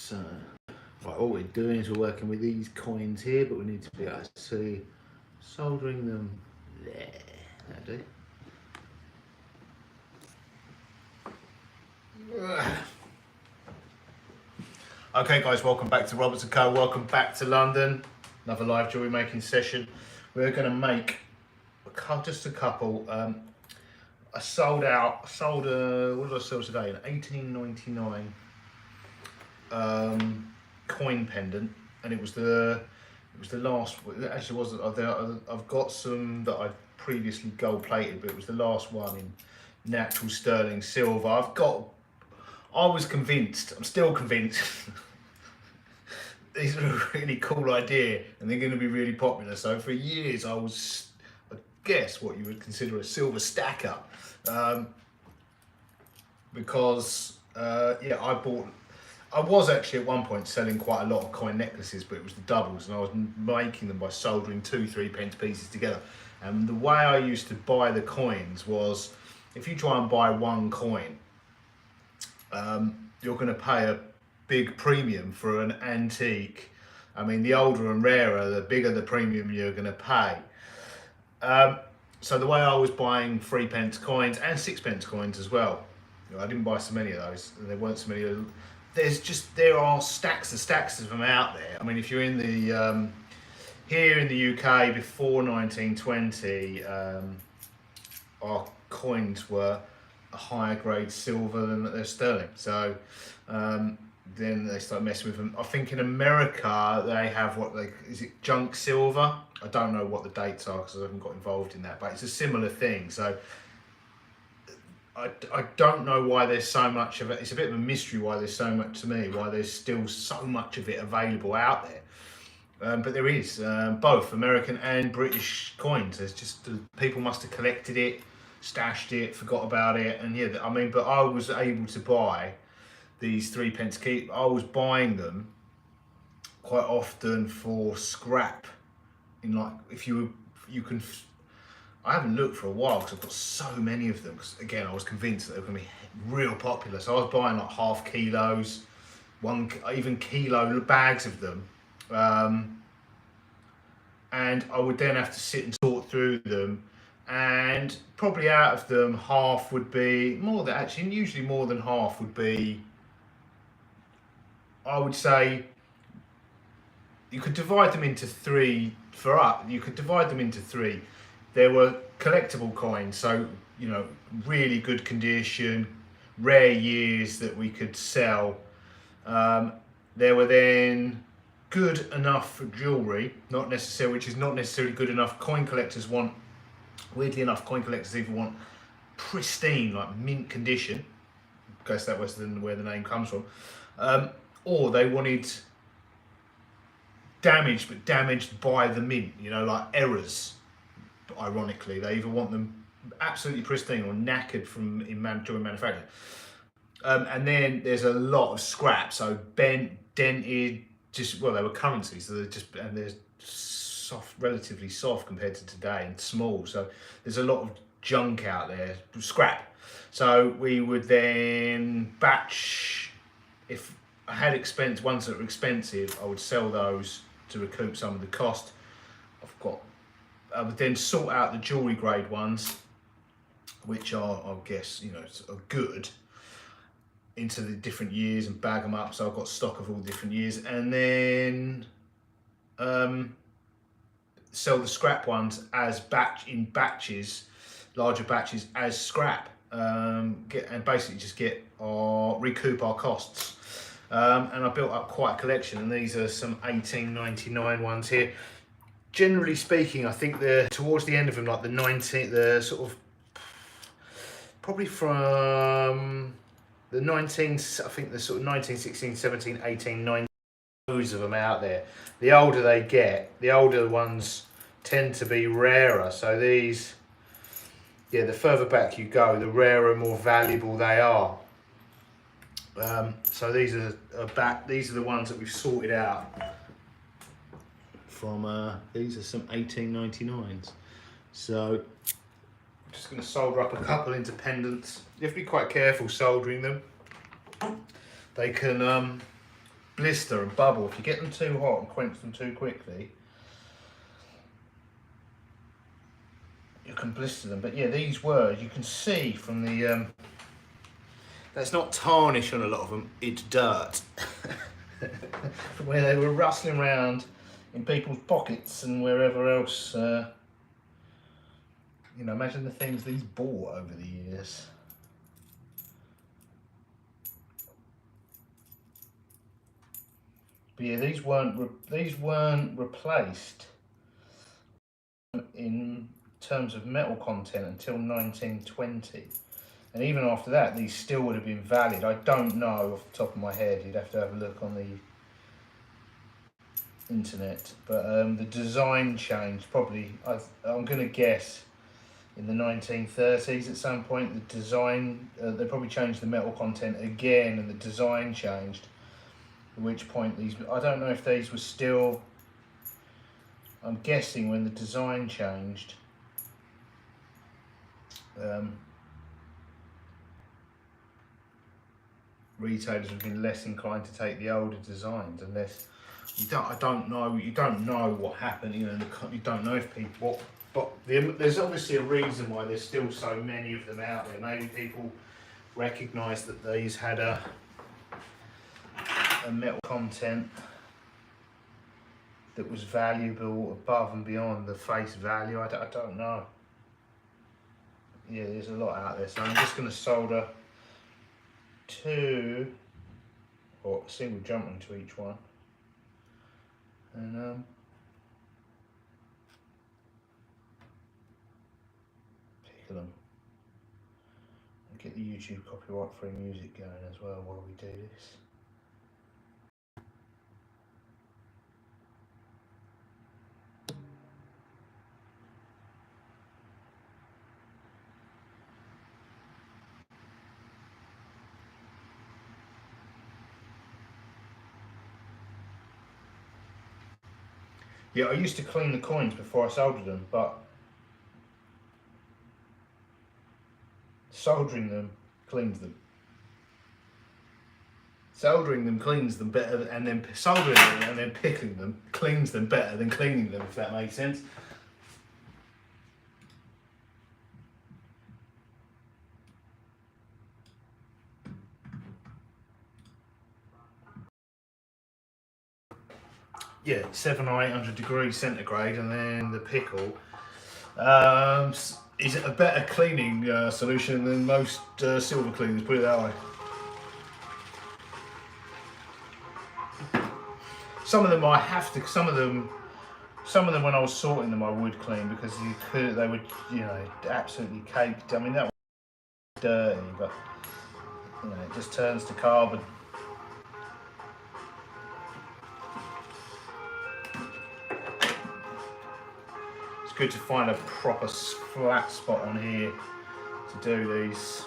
So, right, all we're doing is we're working with these coins here, but we need to be able to see soldering them there. That'll do. Okay guys, welcome back to Roberts & Co. Welcome back to London. Another live jewellery making session. We're going to make just a couple. I sold what did I sell today? An 1899 coin pendant, and it was the last. It actually wasn't. I've got some that I previously gold plated, but it was the last one in natural sterling silver. I was convinced. I'm still convinced. These are a really cool idea, and they're going to be really popular. So for years, I guess what you would consider a silver stacker, because I was actually at one point selling quite a lot of coin necklaces, but it was the doubles, and I was making them by soldering 2 3 pence pieces together. And the way I used to buy the coins was, if you try and buy one coin, you're going to pay a big premium for an antique. I mean, the older and rarer, the bigger the premium you're going to pay. So the way I was buying 3 pence coins and 6 pence coins as well, I didn't buy so many of those. There weren't so many. There are stacks and stacks of them out there. I mean, if you're in the here in the UK before 1920, our coins were a higher grade silver than they're sterling. So then they start messing with them. I think in America they have is it junk silver? I don't know what the dates are because I haven't got involved in that, but it's a similar thing. So I don't know why there's so much of it. It's a bit of a mystery why there's so much, to me, why there's still so much of it available out there. But there is both American and British coins. There's just people must have collected it, stashed it, forgot about it, and yeah, I mean, but I was able to buy these 3 pence keep. I was buying them quite often for scrap. In like, if you can. I haven't looked for a while because I've got so many of them. Because again, I was convinced that they were going to be real popular. So I was buying like half kilos, even kilo bags of them. And I would then have to sit and sort through them. And probably out of them, half would be, usually more than half would be, I would say, you could divide them into three. You could divide them into three. There were collectible coins, so really good condition, rare years that we could sell. There were then good enough for jewellery, which is not necessarily good enough. Weirdly enough, coin collectors either want pristine, like mint condition, I guess that was where the name comes from, or they wanted damaged, but damaged by the mint, like errors. Ironically, they either want them absolutely pristine or knackered during manufacturing. And then there's a lot of scrap, so bent, dented, they were currency, so they're relatively soft compared to today, and small. So there's a lot of junk out there, scrap. So we would then batch. If I had ones that were expensive, I would sell those to recoup some of the cost. I would then sort out the jewellery grade ones, which are, I guess, are good, into the different years and bag them up. So I've got stock of all the different years, and then sell the scrap ones in batches, larger batches as scrap, and basically just recoup our costs. And I built up quite a collection, and these are some 1899 ones here. Generally speaking, I think they're towards the end of them, like the sort of, probably from the 1916, 17, 18, 19, loads of them out there. The older they get, the older ones tend to be rarer. So these, the further back you go, the rarer and more valuable they are. So these are the ones that we've sorted out from, these are some 1899s. So I'm just going to solder up a couple into pendants. You have to be quite careful soldering them. They can blister and bubble. If you get them too hot and quench them too quickly, you can blister them. But yeah, these were, you can see from the, that's not tarnish on a lot of them, it's dirt. Where they were rustling around in people's pockets and wherever else. You know, imagine the things these bought over the years. But yeah, these weren't replaced in terms of metal content until 1920, and even after that, these still would have been valid. I don't know off the top of my head. You'd have to have a look on the internet. But the design changed probably. I'm going to guess in the 1930s at some point. The design they probably changed the metal content again, and the design changed. At which point these, I don't know if these were still, I'm guessing when the design changed, retailers would have been less inclined to take the older designs, unless you don't know what happened. You know, you don't know if people, there's obviously a reason why there's still so many of them out there. Maybe people recognised that these had a metal content that was valuable above and beyond the face value. I don't know. Yeah, there's a lot out there. So I'm just going to solder two, or a single jump ring to each one, and pickle them, and get the YouTube copyright free music going as well while we do this. Yeah, I used to clean the coins before I soldered them, but soldering them cleans them. Soldering them cleans them better, and then soldering them and then pickling them cleans them better than cleaning them, if that makes sense. Yeah, 700 or 800 degrees centigrade, and then the pickle is a better cleaning solution than most silver cleaners, put it that way. Some of them I have to, some of them when I was sorting them I would clean, because they would, you know, absolutely caked. I mean, that was dirty, but you know, it just turns to carbon. Good to find a proper flat spot on here to do these.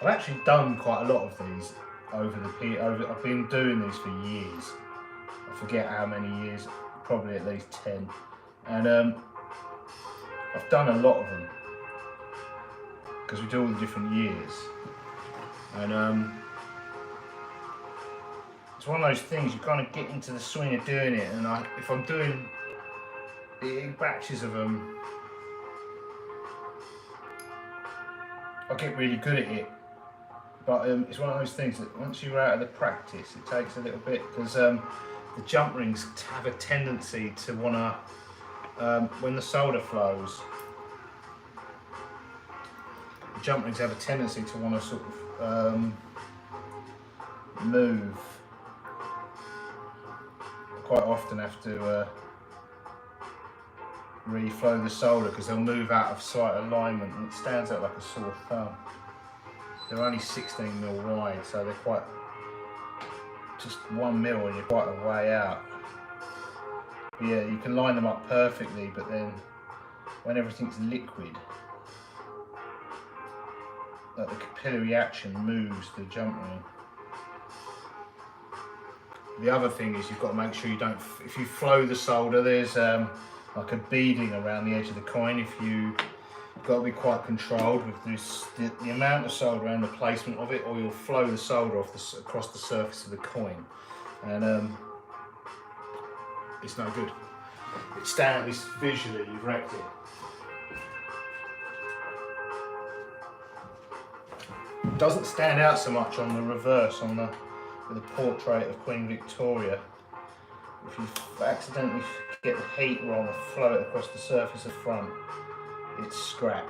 I've actually done quite a lot of these I've been doing these for years. I forget how many years, probably at least 10. And I've done a lot of them because we do all the different years. And it's one of those things, you kind of get into the swing of doing it, and if I'm doing big batches of them, I get really good at it. But it's one of those things that once you're out of the practice, it takes a little bit, because the jump rings have a tendency to want to, when the solder flows, the jump rings have a tendency to want to sort of move. Quite often have to reflow the solder because they'll move out of sight alignment, and it stands out like a sore thumb. They're only 16mm wide, so they're quite, just 1mm and you're quite a way out. But yeah, you can line them up perfectly, but then when everything's liquid, like the capillary action moves the jump ring. The other thing is you've got to make sure you don't, if you flow the solder, there's like a beading around the edge of the coin. If you You've got to be quite controlled with this, the amount of solder and the placement of it, or you'll flow the solder across the surface of the coin, and it's no good. It's visually, you've wrecked it. It doesn't stand out so much on the reverse, with the portrait of Queen Victoria. If you accidentally get the heat wrong or flow it across the surface of front, it's scrap.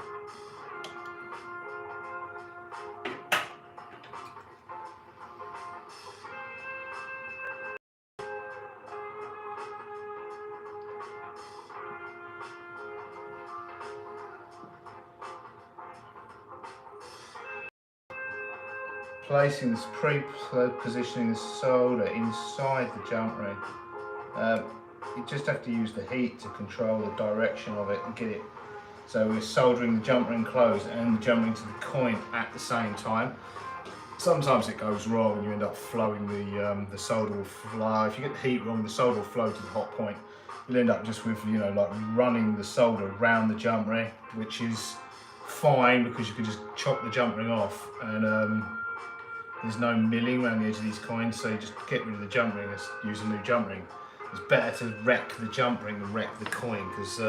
Pre-positioning the solder inside the jump ring. You just have to use the heat to control the direction of it and get it. So we're soldering the jump ring closed and the jump ring to the coin at the same time. Sometimes it goes wrong and you end up flowing the solder will flow. If you get the heat wrong, the solder will flow to the hot point. You'll end up just with, like running the solder around the jump ring, which is fine because you can just chop the jump ring off, and there's no milling around the edge of these coins, so you just get rid of the jump ring and use a new jump ring. It's better to wreck the jump ring than wreck the coin, because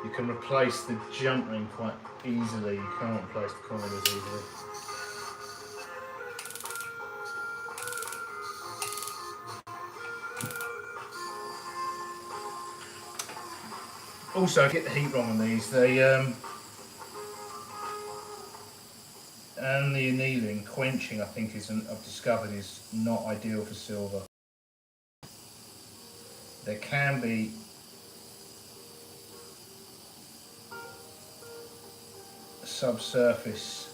you can replace the jump ring quite easily. You can't replace the coin as easily. Also, if you get the heat wrong on these, and the annealing, quenching, I think I've discovered is not ideal for silver. There can be subsurface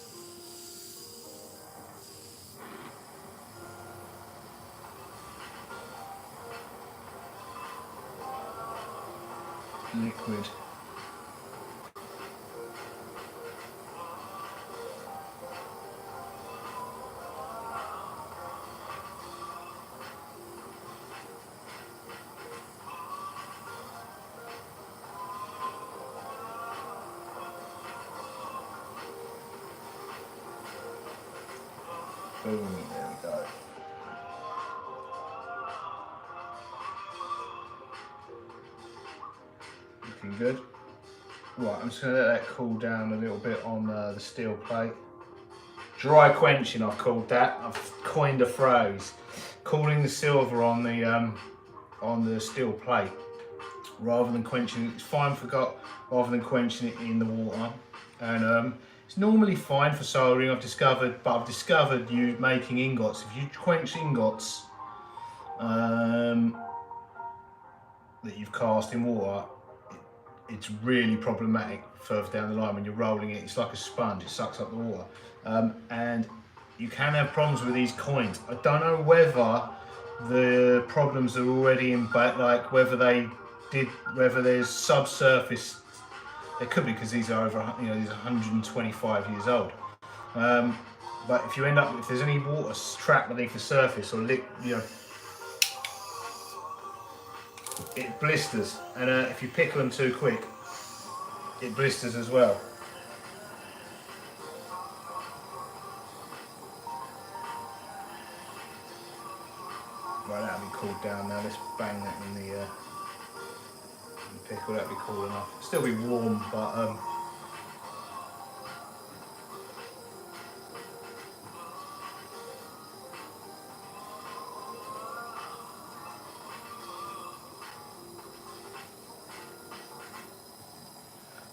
liquid. Boom, there we go. Looking good. Right, I'm just going to let that cool down a little bit on the steel plate. Dry quenching, I've called that. I've coined a phrase. Cooling the silver on the steel plate rather than quenching it. It's fine rather than quenching it in the water. And it's normally fine for soldering, I've discovered you making ingots. If you quench ingots that you've cast in water, it's really problematic further down the line when you're rolling it. It's like a sponge, it sucks up the water. And you can have problems with these coins. I don't know whether the problems are already in, like whether there's subsurface. It could be because these are over, these are 125 years old. But if there's any water trapped beneath the surface or it blisters, and if you pickle them too quick, it blisters as well. Right, that'll be cooled down now. Let's bang that in the pickle. That'll be cool enough. Still be warm, but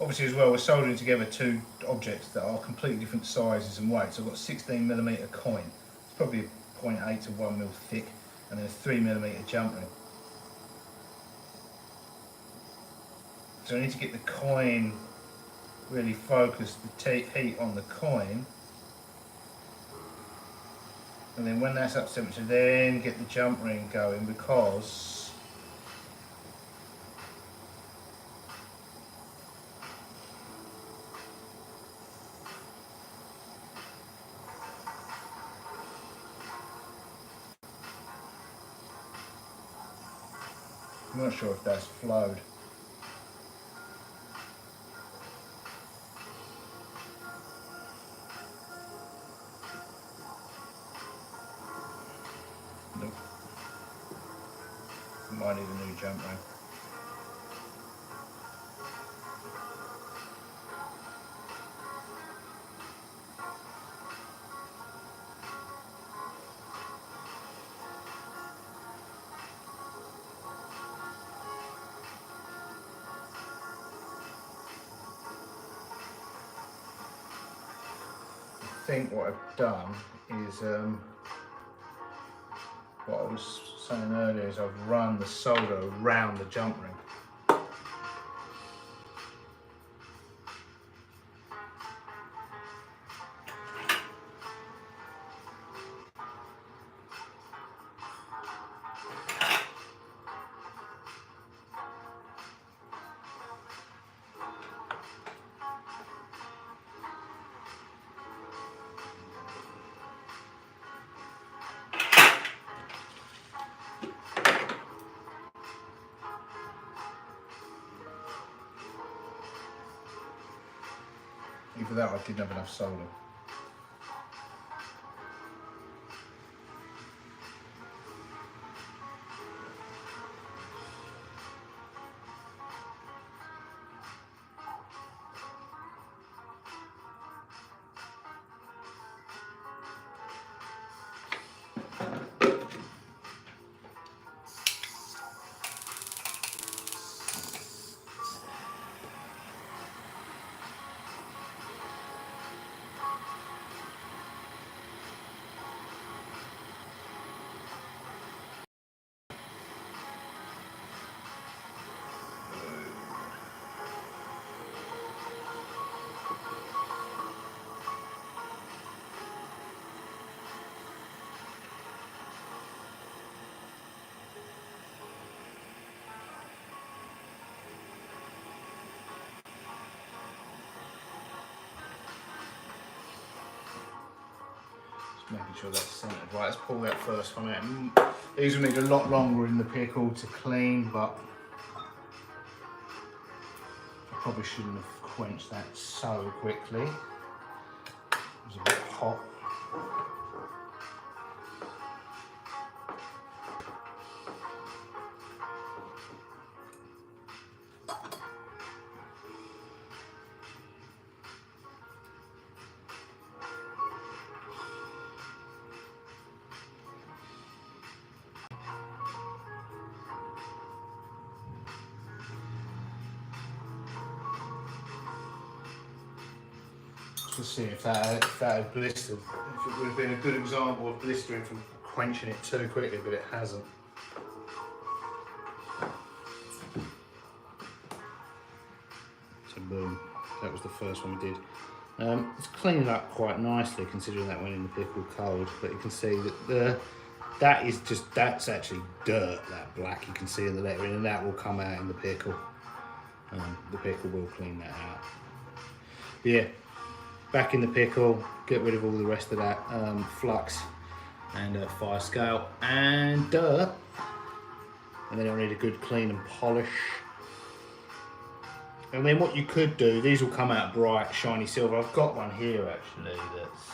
obviously as well, we're soldering together two objects that are completely different sizes and weights. I've got a 16mm coin. It's probably 0.8 to 1 mil thick, and then a 3mm jump ring. So I need to get the coin really focused, the heat on the coin, and then when that's up to temperature, then get the jump ring going, because I'm not sure if that's flowed. might need a new jump ring. I think what I've done is what I was saying earlier is I've run the solder around the jump ring. Either that or I didn't have enough solder. Making sure that's centered right. Let's pull that first one out. These will need a lot longer in the pickle to clean, but I probably shouldn't have quenched that so quickly. It was a bit hot. To see if that had blistered, if it would have been a good example of blistering from quenching it too quickly, but it hasn't. So boom, that was the first one we did. It's cleaning up quite nicely considering that went in the pickle cold, but you can see that that's actually dirt, that black you can see in the lettering, and that will come out in the pickle. The pickle will clean that out. But yeah. Back in the pickle, get rid of all the rest of that flux and fire scale and dirt. And then I'll need a good clean and polish. And then what you could do, these will come out bright, shiny silver. I've got one here actually that's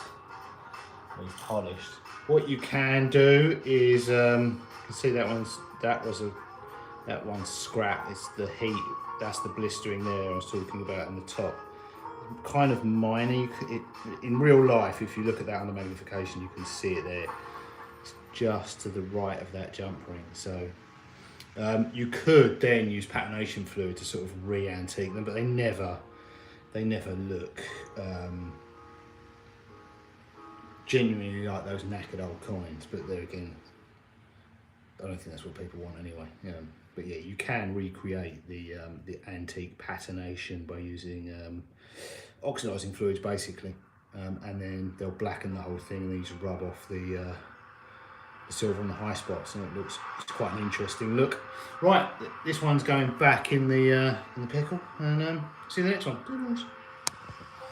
we've polished. What you can do is, you can see that one's scrap. It's the heat, that's the blistering there I was talking about in the top. Kind of minor. In real life, if you look at that under magnification, you can see it there. It's just to the right of that jump ring. So you could then use patination fluid to sort of re-antique them, but they never look genuinely like those knackered old coins. But there again, I don't think that's what people want anyway. But yeah, you can recreate the antique patination by using oxidizing fluids basically, and then they'll blacken the whole thing and then you just rub off the silver on the high spots, and it's quite an interesting look. Right, this one's going back in the pickle, and see you in the next one.